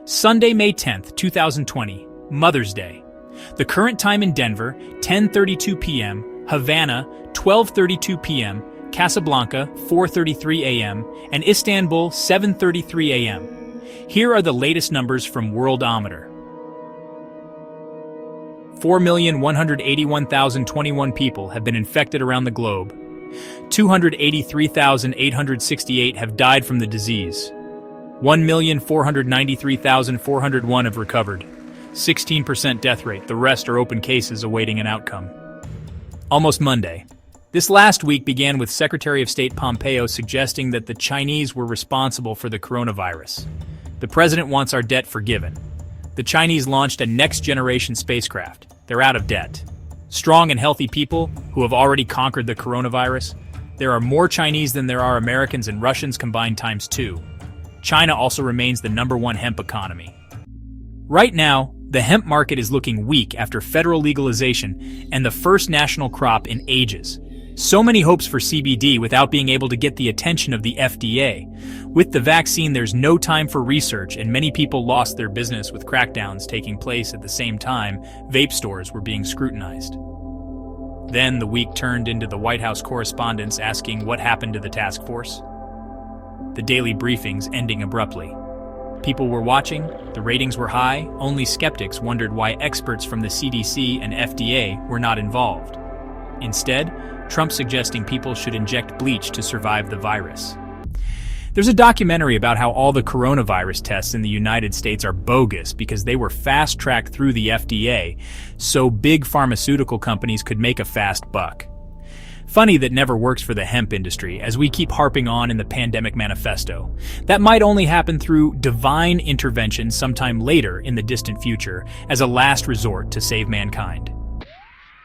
Sunday, May 10th, 2020, Mother's Day. The current time in Denver, 10:32 p.m., Havana, 12:32 p.m., Casablanca, 4:33 a.m., and Istanbul, 7:33 a.m. Here are the latest numbers from Worldometer. 4,181,021 people have been infected around the globe. 283,868 have died from the disease. 1,493,401 have recovered. 16% death rate, the rest are open cases awaiting an outcome. Almost Monday. This last week began with Secretary of State Pompeo suggesting that the Chinese were responsible for the coronavirus. The president wants our debt forgiven. The Chinese launched a next-generation spacecraft. They're out of debt. Strong and healthy people who have already conquered the coronavirus. There are more Chinese than there are Americans and Russians combined ×2. China also remains the #1 hemp economy. Right now, the hemp market is looking weak after federal legalization and the first national crop in ages. So many hopes for CBD without being able to get the attention of the FDA. With the vaccine, there's no time for research, and many people lost their business with crackdowns taking place at the same time vape stores were being scrutinized. Then the week turned into the White House correspondents asking what happened to the task force. The daily briefings ending abruptly. People were watching, the ratings were high, only skeptics wondered why experts from the CDC and FDA were not involved. Instead, Trump suggesting people should inject bleach to survive the virus. There's a documentary about how all the coronavirus tests in the United States are bogus because they were fast-tracked through the FDA, so big pharmaceutical companies could make a fast buck. Funny that never works for the hemp industry, as we keep harping on in the pandemic manifesto. That might only happen through divine intervention sometime later in the distant future, as a last resort to save mankind.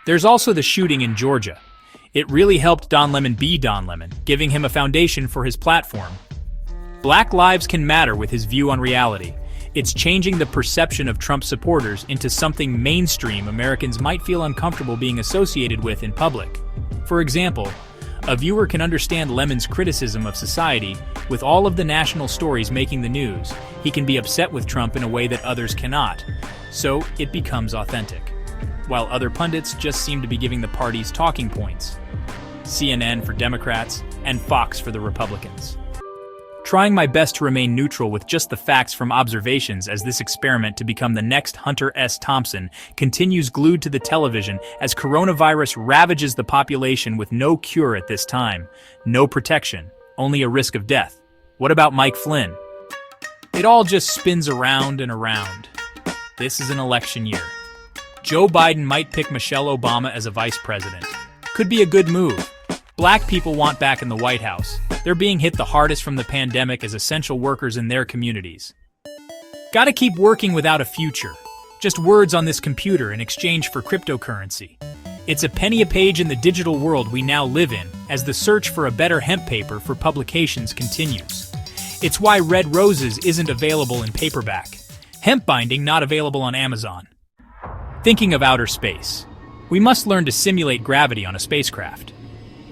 There's also the shooting in Georgia. It really helped Don Lemon be Don Lemon, giving him a foundation for his platform. Black lives can matter with his view on reality. It's changing the perception of Trump supporters into something mainstream Americans might feel uncomfortable being associated with in public. For example, a viewer can understand Lemon's criticism of society with all of the national stories making the news. He can be upset with Trump in a way that others cannot, so it becomes authentic. While other pundits just seem to be giving the parties talking points. CNN for Democrats and Fox for the Republicans. Trying my best to remain neutral with just the facts from observations as this experiment to become the next Hunter S. Thompson continues glued to the television as coronavirus ravages the population with no cure at this time, no protection, only a risk of death. What about Mike Flynn? It all just spins around and around. This is an election year. Joe Biden might pick Michelle Obama as a vice president. Could be a good move. Black people want back in the White House. They're being hit the hardest from the pandemic as essential workers in their communities. Gotta keep working without a future. Just words on this computer in exchange for cryptocurrency. It's a penny a page in the digital world we now live in as the search for a better hemp paper for publications continues. It's why Red Roses isn't available in paperback. Hemp binding not available on Amazon. Thinking of outer space. We must learn to simulate gravity on a spacecraft.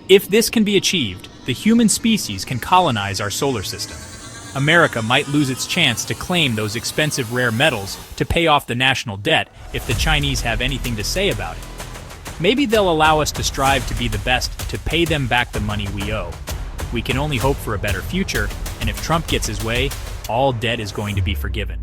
If this can be achieved, the human species can colonize our solar system. America might lose its chance to claim those expensive rare metals to pay off the national debt if the Chinese have anything to say about it. Maybe they'll allow us to strive to be the best to pay them back the money we owe. We can only hope for a better future, and if Trump gets his way, all debt is going to be forgiven.